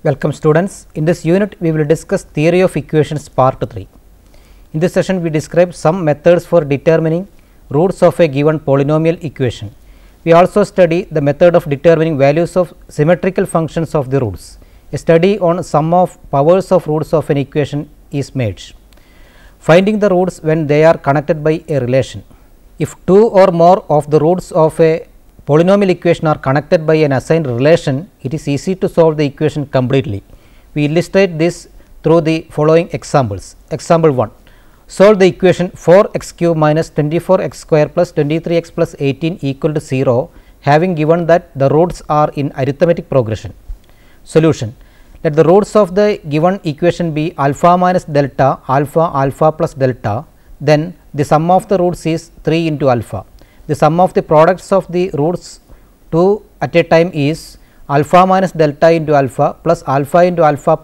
Welcome students. In this unit we will discuss theory of equations part 3. In this session we describe some methods for determining roots of a given polynomial equation. We also study the method of determining values of symmetrical functions of the roots. A study on sum of powers of roots of an equation is made. Finding the roots when they are connected by a relation. If two or more of the roots of a polynomial equation are connected by an assigned relation, it is easy to solve the equation completely. We illustrate this through the following examples. Example 1. Solve the equation 4x cube minus 24x square plus 23x plus 18 equal to 0, having given that the roots are in arithmetic progression. Solution. Let the roots of the given equation be alpha minus delta, alpha, alpha plus delta, then the sum of the roots is 3 into alpha. The sum of the products of the roots 2 at a time is alpha minus delta into alpha plus alpha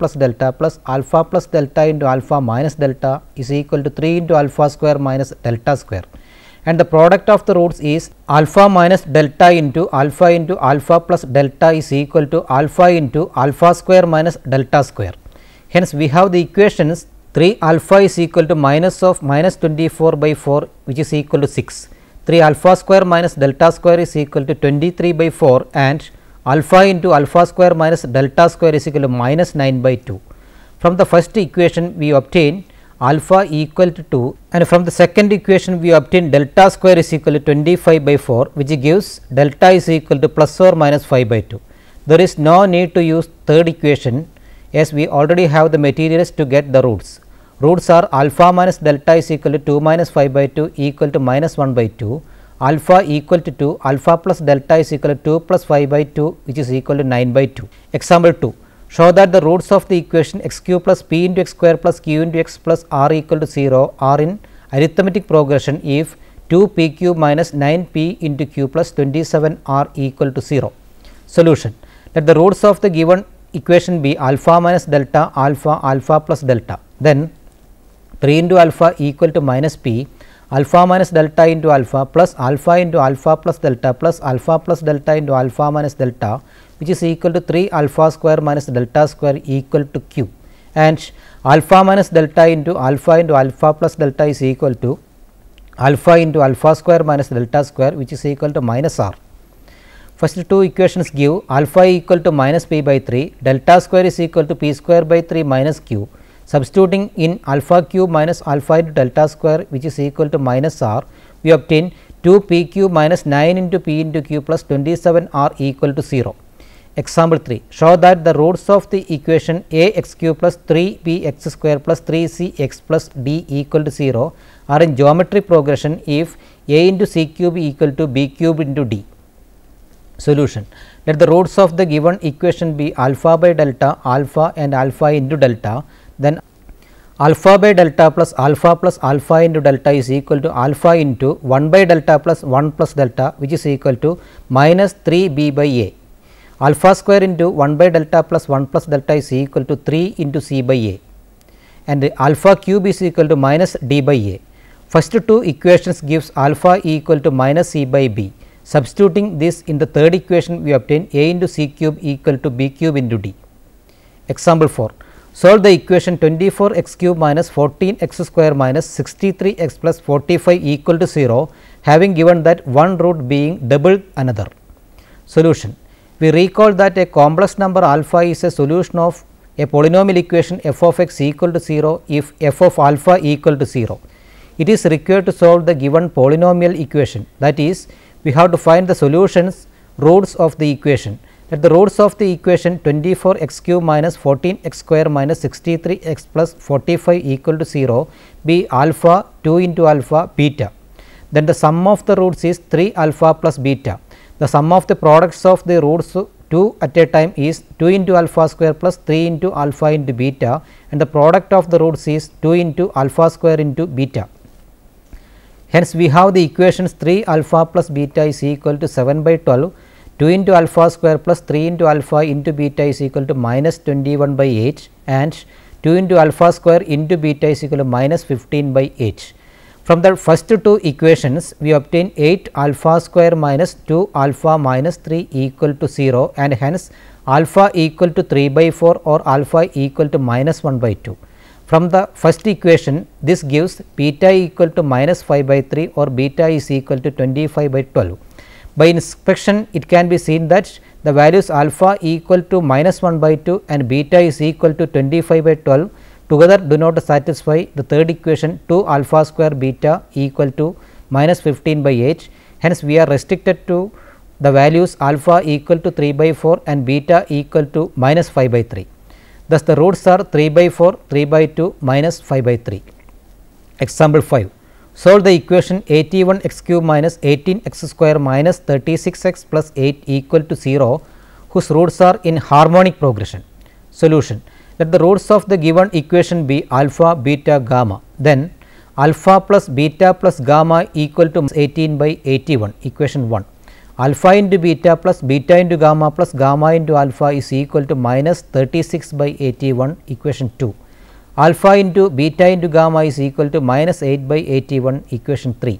plus delta into alpha minus delta is equal to 3 into alpha square minus delta square, and the product of the roots is alpha minus delta into alpha plus delta is equal to alpha into alpha square minus delta square. Hence, we have the equations 3 alpha is equal to minus of minus 24 by 4, which is equal to 6. 3 alpha square minus delta square is equal to 23 by 4, and alpha into alpha square minus delta square is equal to minus 9 by 2. From the first equation we obtain alpha equal to 2, and from the second equation we obtain delta square is equal to 25 by 4, which gives delta is equal to plus or minus 5 by 2. There is no need to use third equation, as we already have the materials to get the roots. Roots are alpha minus delta is equal to 2 minus 5 by 2 equal to minus 1 by 2, alpha equal to 2, alpha plus delta is equal to 2 plus 5 by 2, which is equal to 9 by 2. Example 2. Show that the roots of the equation x cube plus p into x square plus q into x plus r equal to 0 are in arithmetic progression if 2 p cube minus 9 p into q plus 27 r equal to 0. Solution. Let the roots of the given equation be alpha minus delta, alpha plus delta. Then 3 into alpha equal to minus p, alpha minus delta into alpha plus alpha plus delta into alpha minus delta, which is equal to 3 alpha square minus delta square equal to q, and alpha minus delta into alpha plus delta is equal to alpha into alpha square minus delta square, which is equal to minus r. First two equations give alpha equal to minus p by 3, delta square is equal to p square by 3 minus q. Substituting in alpha cube minus alpha into delta square, which is equal to minus r, we obtain 2 p cube minus 9 into p into q plus 27 r equal to 0. Example 3. Show that the roots of the equation a x cube plus 3 b x square plus 3 c x plus d equal to 0 are in geometric progression if a into c cube equal to b cube into d. Solution. Let the roots of the given equation be alpha by delta, alpha and alpha into delta. Then alpha by delta plus alpha into delta is equal to alpha into 1 by delta plus 1 plus delta, which is equal to minus 3 b by a. Alpha square into 1 by delta plus 1 plus delta is equal to 3 into c by a, and alpha cube is equal to minus d by a. First two equations gives alpha equal to minus c by b. Substituting this in the third equation, we obtain a into c cube equal to b cube into d. Example 4. Solve the equation 24x cube minus 14x square minus 63x plus 45 equal to 0, having given that one root being double another. Solution. We recall that a complex number alpha is a solution of a polynomial equation f of x equal to 0 if f of alpha equal to 0. It is required to solve the given polynomial equation, that is, we have to find the solutions roots of the equation. Let the roots of the equation 24x cube minus 14x square minus 63x plus 45 equal to 0 be alpha 2 into alpha beta. Then the sum of the roots is 3 alpha plus beta. The sum of the products of the roots 2 at a time is 2 into alpha square plus 3 into alpha into beta, and the product of the roots is 2 into alpha square into beta. Hence, we have the equations 3 alpha plus beta is equal to 7 by 12, 2 into alpha square plus 3 into alpha into beta is equal to minus 21 by 8, and 2 into alpha square into beta is equal to minus 15 by 8. From the first two equations, we obtain 8 alpha square minus 2 alpha minus 3 equal to 0, and hence alpha equal to 3 by 4 or alpha equal to minus 1 by 2. From the first equation, this gives beta equal to minus 5 by 3 or beta is equal to 25 by 12. By inspection, it can be seen that the values alpha equal to minus 1 by 2 and beta is equal to 25 by 12 together do not satisfy the third equation 2 alpha square beta equal to minus 15 by 8. Hence, we are restricted to the values alpha equal to 3 by 4 and beta equal to minus 5 by 3. Thus, the roots are 3 by 4, 3 by 2, minus 5 by 3. Example 5. Solve the equation 81 x cube minus 18 x square minus 36 x plus 8 equal to 0, whose roots are in harmonic progression. Solution. Let the roots of the given equation be alpha, beta, gamma. Then, alpha plus beta plus gamma equal to 18 by 81, equation 1. Alpha into beta plus beta into gamma into alpha is equal to minus 36 by 81, equation 2. Alpha into beta into gamma is equal to minus 8 by 81, equation 3.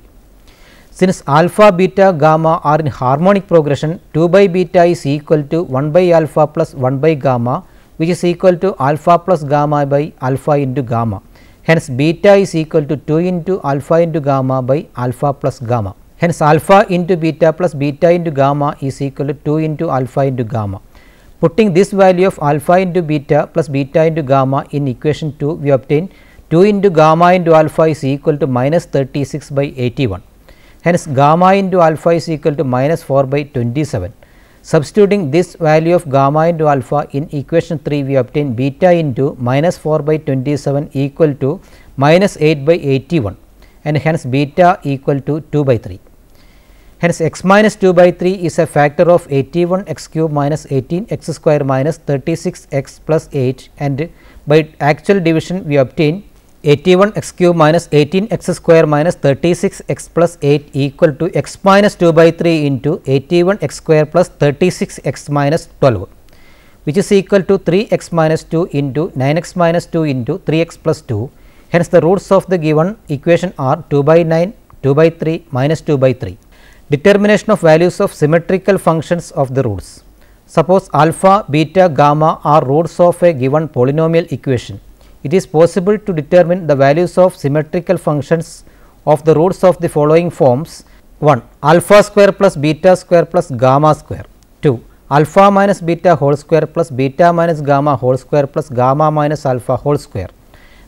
Since alpha, beta, gamma are in harmonic progression, 2 by beta is equal to 1 by alpha plus 1 by gamma, which is equal to alpha plus gamma by alpha into gamma. Hence, beta is equal to 2 into alpha into gamma by alpha plus gamma. Hence, alpha into beta plus beta into gamma is equal to 2 into alpha into gamma. Putting this value of alpha into beta plus beta into gamma in equation 2, we obtain 2 into gamma into alpha is equal to minus 36 by 81. Hence, gamma into alpha is equal to minus 4 by 27. Substituting this value of gamma into alpha in equation 3, we obtain beta into minus 4 by 27 equal to minus 8 by 81, and hence beta equal to 2 by 3. Hence, x minus 2 by 3 is a factor of 81 x cube minus 18 x square minus 36 x plus 8, and by actual division we obtain 81 x cube minus 18 x square minus 36 x plus 8 equal to x minus 2 by 3 into 81 x square plus 36 x minus 12, which is equal to 3 x minus 2 into 9 x minus 2 into 3 x plus 2. Hence, the roots of the given equation are 2 by 9, 2 by 3, minus 2 by 3. Determination of values of symmetrical functions of the roots. Suppose alpha, beta, gamma are roots of a given polynomial equation. It is possible to determine the values of symmetrical functions of the roots of the following forms: 1. Alpha square plus beta square plus gamma square. 2. Alpha minus beta whole square plus beta minus gamma whole square plus gamma minus alpha whole square.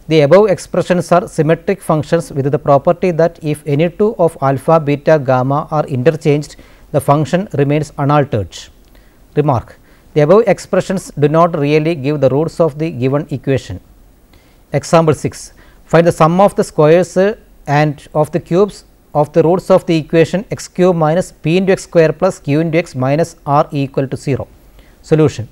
The above expressions are symmetric functions with the property that if any two of alpha, beta, gamma are interchanged, the function remains unaltered. Remark: the above expressions do not really give the roots of the given equation. Example 6. Find the sum of the squares and of the cubes of the roots of the equation x cube minus p into x square plus q into x minus r equal to 0. Solution.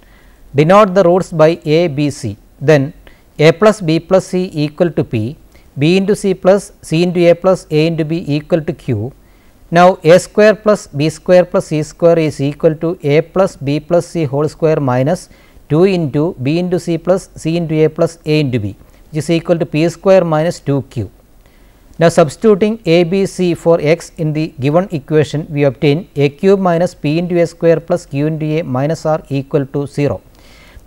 Denote the roots by a, b, c. Then a plus b plus c equal to p, b into c plus c into a plus a into b equal to q. Now, a square plus b square plus c square is equal to a plus b plus c whole square minus 2 into b into c plus c into a plus a into b, which is equal to p square minus 2q. Now, substituting a, b, c for x in the given equation, we obtain a cube minus p into a square plus q into a minus r equal to 0.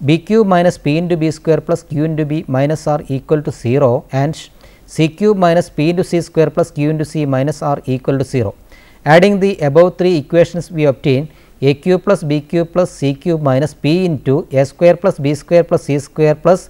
b cube minus p into b square plus q into b minus r equal to 0, and c cube minus p into c square plus q into c minus r equal to 0. Adding the above three equations, we obtain a cube plus b cube plus c cube minus p into a square plus b square plus c square plus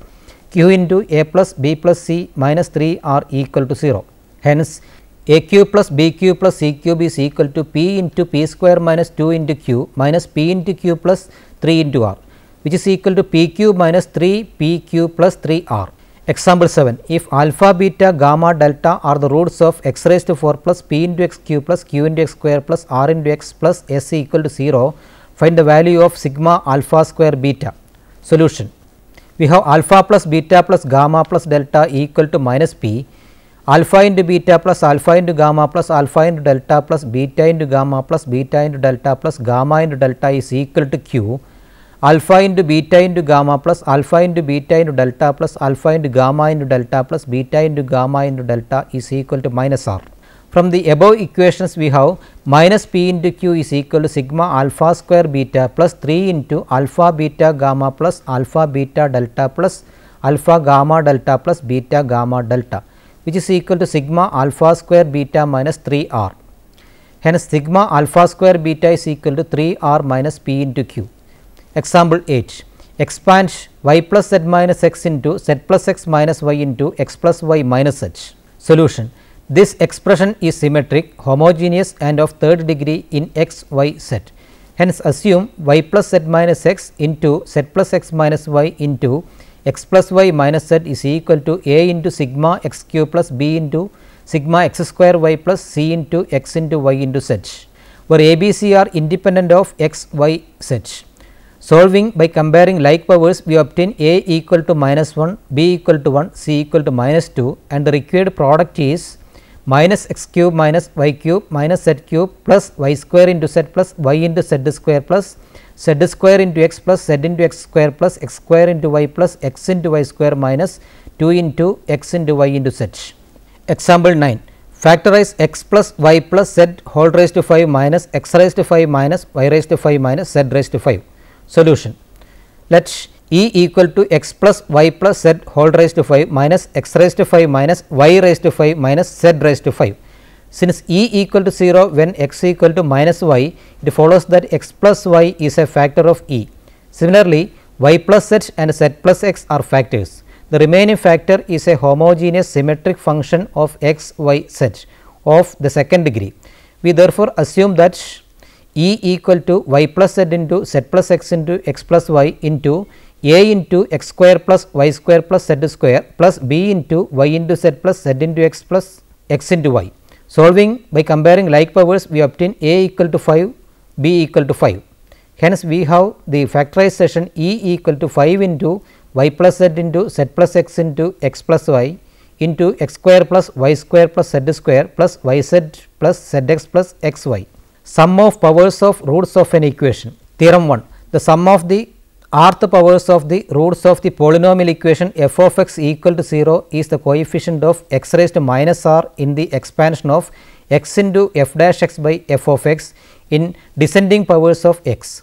q into a plus b plus c minus 3 r equal to 0. Hence, a cube plus b cube plus c cube is equal to p into p square minus 2 into q minus p into q plus 3 into r, which is equal to p cube minus 3 p cube plus 3 r. Example 7. If alpha, beta, gamma, delta are the roots of x raised to 4 plus p into x cube plus q into x square plus r into x plus s equal to 0, find the value of sigma alpha square beta. Solution. We have alpha plus beta plus gamma plus delta equal to minus p, alpha into beta plus alpha into gamma plus alpha into delta plus beta into gamma plus beta into delta plus gamma into delta is equal to q, alpha into beta into gamma plus alpha into beta into delta plus alpha into gamma into delta plus beta into gamma into delta is equal to minus r. From the above equations we have minus p into q is equal to sigma alpha square beta plus 3 into alpha beta gamma plus alpha beta delta plus alpha gamma delta plus beta gamma delta, which is equal to sigma alpha square beta minus 3 r. Hence, sigma alpha square beta is equal to 3 r minus p into q. Example 8. Expand y plus z minus x into z plus x minus y into x plus y minus z. Solution. This expression is symmetric, homogeneous and of third degree in x, y, z. Hence, assume y plus z minus x into z plus x minus y into x plus y minus z is equal to a into sigma x cube plus b into sigma x square y plus c into x into y into z, where a, b, c are independent of x, y, z. Solving by comparing like powers, we obtain a equal to minus 1, b equal to 1, c equal to minus 2, and the required product is minus x cube minus y cube minus z cube plus y square into z plus y into z square plus z square into x plus z into x square into y plus x into y square minus 2 into x into y into z. Example 9. Factorize x plus y plus z whole raised to 5 minus x raised to 5 minus y raised to 5 minus z raised to 5. Solution. Let e equal to x plus y plus z whole raised to 5 minus x raised to 5 minus y raised to 5 minus z raised to 5. Since e equal to 0 when x equal to minus y, it follows that x plus y is a factor of e. Similarly, y plus z and z plus x are factors. The remaining factor is a homogeneous symmetric function of x, y, z of the second degree. We therefore assume that e equal to y plus z into z plus x into x plus y into a into x square plus y square plus z square plus b into y into z plus z into x plus x into y. Solving by comparing like powers, we obtain a equal to 5, b equal to 5. Hence, we have the factorization e equal to 5 into y plus z into z plus x into x plus y into x square plus y square plus z square plus yz plus zx plus xy. Sum of powers of roots of an equation. Theorem 1. The sum of the rth powers of the roots of the polynomial equation f of x equal to 0 is the coefficient of x raised to minus r in the expansion of x into f dash x by f of x in descending powers of x.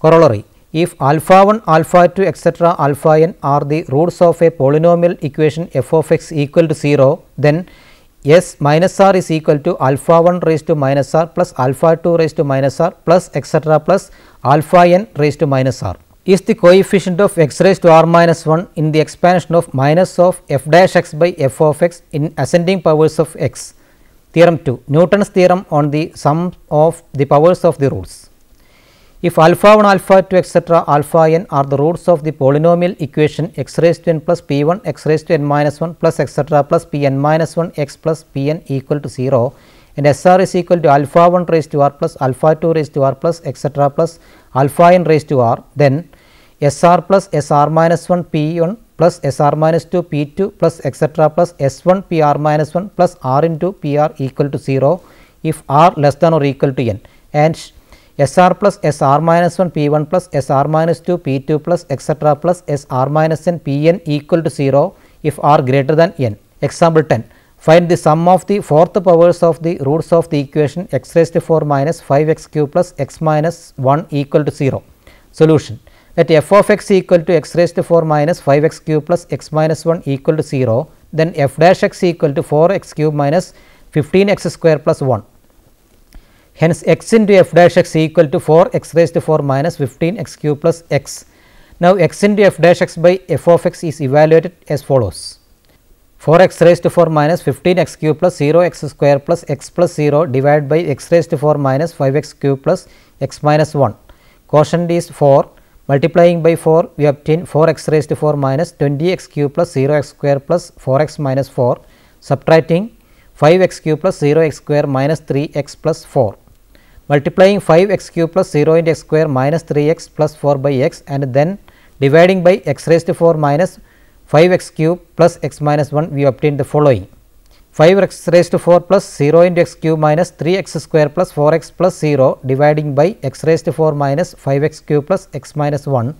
Corollary. If alpha 1, alpha 2 etc. alpha n are the roots of a polynomial equation f of x equal to 0, then s minus r is equal to alpha 1 raised to minus r plus alpha 2 raised to minus r plus etc. plus alpha n raised to minus r is the coefficient of x raised to r minus 1 in the expansion of minus of f dash x by f of x in ascending powers of x. Theorem 2. Newton's theorem on the sum of the powers of the roots. If alpha 1, alpha 2 etc. alpha n are the roots of the polynomial equation x raised to n plus p 1 x raised to n minus 1 plus etc. plus p n minus 1 x plus p n equal to 0, and s r is equal to alpha 1 raised to r plus alpha 2 raised to r plus etc. plus alpha n raised to r, then s r plus s r minus 1 p 1 plus s r minus 2 p 2 plus etc. plus s 1 p r minus 1 plus r into p r equal to 0 if r less than or equal to n, and s r plus s r minus 1 p 1 plus s r minus 2 p 2 plus etc. plus s r minus n p n equal to 0 if r greater than n. Example 10. Find the sum of the fourth powers of the roots of the equation x raised to 4 minus 5 x cube plus x minus 1 equal to 0. Solution. Let f of x equal to x raised to 4 minus 5 x cube plus x minus 1 equal to 0, then f dash x equal to 4 x cube minus 15 x square plus 1. Hence, x into f dash x equal to 4 x raised to 4 minus 15 x cube plus x. Now, x into f dash x by f of x is evaluated as follows: 4 x raised to 4 minus 15 x cube plus 0 x square plus x plus 0 divided by x raised to 4 minus 5 x cube plus x minus 1. Quotient is 4. Multiplying by 4, we obtain 4 x raised to 4 minus 20 x cube plus 0 x square plus 4 x minus 4. Subtracting 5 x cube plus 0 x square minus 3 x plus 4. Multiplying 5 x cube plus 0 into x square minus 3 x plus 4 by x, and then dividing by x raised to 4 minus 5 x cube plus x minus 1, we obtain the following: 5 x raised to 4 plus 0 into x cube minus 3 x square plus 4 x plus 0 dividing by x raised to 4 minus 5 x cube plus x minus 1.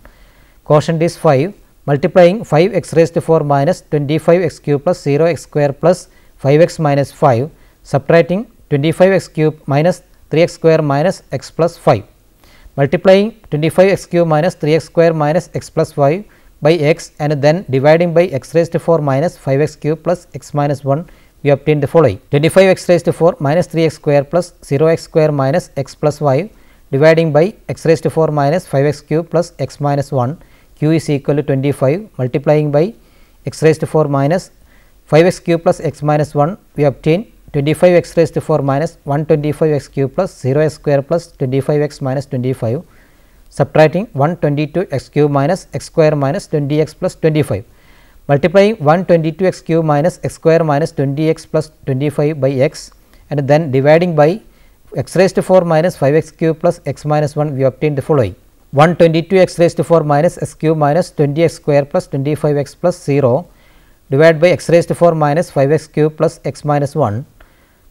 Quotient is 5. Multiplying 5 x raised to 4 minus 25 x cube plus 0 x square plus 5 x minus 5. subtracting 25x cube minus 3x square minus x plus 5, multiplying 25x cube minus 3x square minus x plus 5 by x and then dividing by x raised to 4 minus 5x cube plus x minus 1, we obtain the following: 25x raised to 4 minus 3x square plus 0x square minus x plus 5 dividing by x raised to 4 minus 5x cube plus x minus 1, q is equal to 25, multiplying by x raised to 4 minus 5x cube plus x minus 1, we obtain 25x raised to 4 minus 125x cube plus 0x square plus 25x minus 25, subtracting 122x cube minus x square minus 20x plus 25, multiplying 122x cube minus x square minus 20x plus 25 by x and then dividing by x raised to 4 minus 5x cube plus x minus 1, we obtain the following: 122x raised to 4 minus x cube minus 20x square plus 25x plus 0 divided by x raised to 4 minus 5x cube plus x minus 1,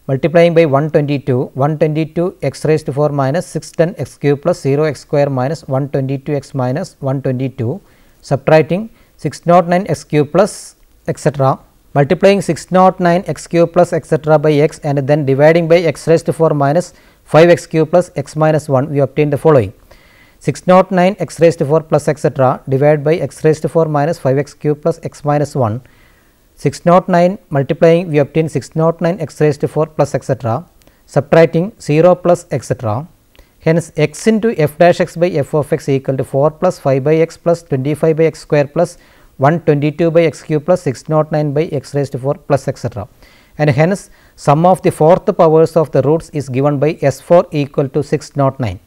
multiplying by 122 x raised to 4 minus 610 x cube plus 0x square minus 122 x minus 122, subtracting 609 x cube plus etc., multiplying 609 x cube plus etc. by x and then dividing by x raised to 4 minus 5x cube plus x minus 1, we obtain the following: 609 x raised to 4 plus etc. divided by x raised to 4 minus 5x cube plus x minus 1, 609 multiplying, we obtain 609 x raised to 4 plus etc., subtracting 0 plus etc. Hence, x into f dash x by f of x equal to 4 plus 5 by x plus 25 by x square plus 122 by x cube plus 609 by x raised to 4 plus etc. And hence, sum of the fourth powers of the roots is given by S4 equal to 609.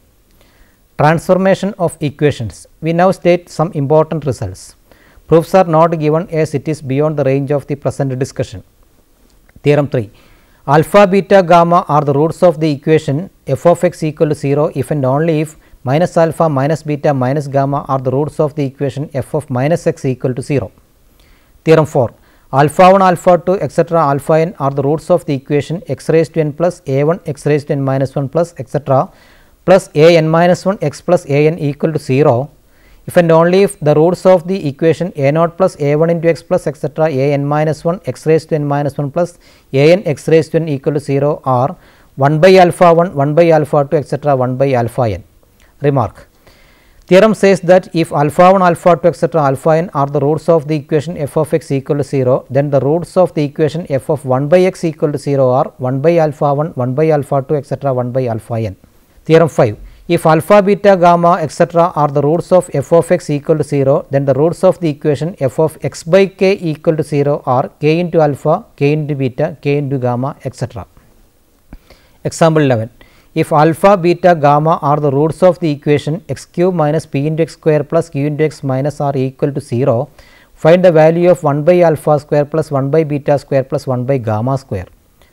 Transformation of equations. We now state some important results. Proofs are not given as it is beyond the range of the present discussion. Theorem 3. Alpha, beta, gamma are the roots of the equation f of x equal to 0 if and only if minus alpha, minus beta, minus gamma are the roots of the equation f of minus x equal to 0. Theorem 4. Alpha 1, alpha 2, etc. alpha n are the roots of the equation x raised to n plus a1 x raised to n minus 1 plus etc. plus a n minus 1 x plus a n equal to 0 if and only if the roots of the equation a naught plus a1 into x plus etc. a n minus 1 x raised to n minus 1 plus a n x raised to n equal to 0 are 1 by alpha 1, 1 by alpha 2, etc. 1 by alpha n. Remark. Theorem says that if alpha 1, alpha 2, etc. alpha n are the roots of the equation f of x equal to 0, then the roots of the equation f of 1 by x equal to 0 are 1 by alpha 1, 1 by alpha 2, etc. 1 by alpha n. Theorem 5. If alpha, beta, gamma, etc. are the roots of f of x equal to 0, then the roots of the equation f of x by k equal to 0 are k into alpha, k into beta, k into gamma, etc. Example 11. If alpha, beta, gamma are the roots of the equation x cube minus p into x square plus q into x minus r equal to 0, find the value of 1 by alpha square plus 1 by beta square plus 1 by gamma square.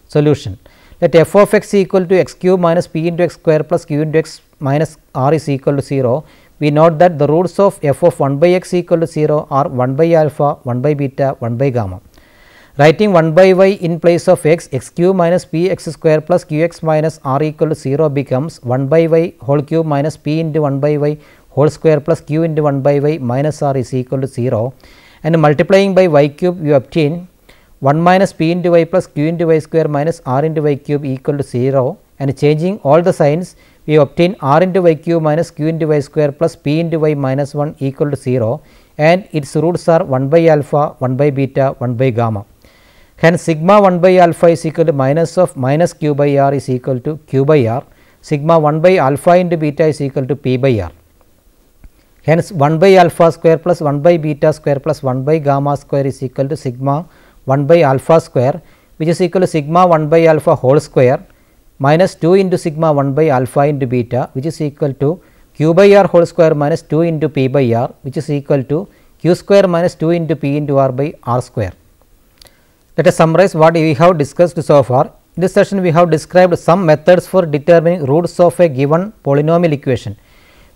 Solution. Let f of x equal to x cube minus p into x square plus q into x minus r is equal to 0. We note that the roots of f of 1 by x equal to 0 are 1 by alpha, 1 by beta, 1 by gamma. Writing 1 by y in place of x, x cube minus p x square plus q x minus r equal to 0 becomes 1 by y whole cube minus p into 1 by y whole square plus q into 1 by y minus r is equal to 0, and multiplying by y cube you obtain 1 minus p into y plus q into y square minus r into y cube equal to 0, and changing all the signs we obtain r into y cube minus q into y square plus p into y minus 1 equal to 0, and its roots are 1 by alpha, 1 by beta, 1 by gamma. Hence, sigma 1 by alpha is equal to minus of minus q by r is equal to q by r. Sigma 1 by alpha into beta is equal to p by r. Hence, 1 by alpha square plus 1 by beta square plus 1 by gamma square is equal to sigma 1 by alpha square, which is equal to sigma 1 by alpha whole square minus 2 into sigma 1 by alpha into beta, which is equal to q by r whole square minus 2 into p by r, which is equal to q square minus 2 into p into r by r square. Let us summarize what we have discussed so far. In this session, we have described some methods for determining roots of a given polynomial equation.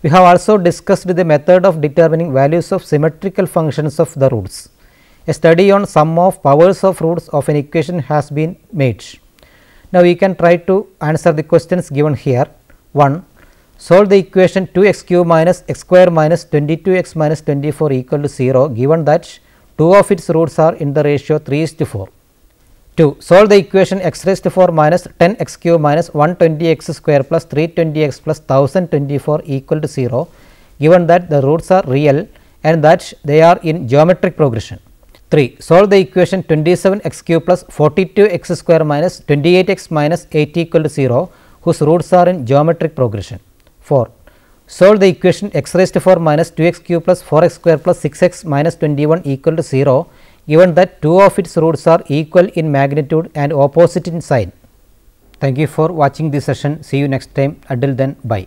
We have also discussed the method of determining values of symmetrical functions of the roots. A study on sum of powers of roots of an equation has been made. Now, we can try to answer the questions given here. 1. Solve the equation 2x cube minus x square minus 22x minus 24 equal to 0, given that 2 of its roots are in the ratio 3:4. 2. Solve the equation x raised to 4 minus 10 x cube minus 120 x square plus 320 x plus 1024 equal to 0, given that the roots are real and that they are in geometric progression. 3. Solve the equation 27 x cube plus 42 x square minus 28 x minus 8 equal to 0, whose roots are in geometric progression. 4. Solve the equation x raised to 4 minus 2 x cube plus 4 x square plus 6 x minus 21 equal to 0, given that two of its roots are equal in magnitude and opposite in sign. Thank you for watching this session. See you next time. Until then, bye.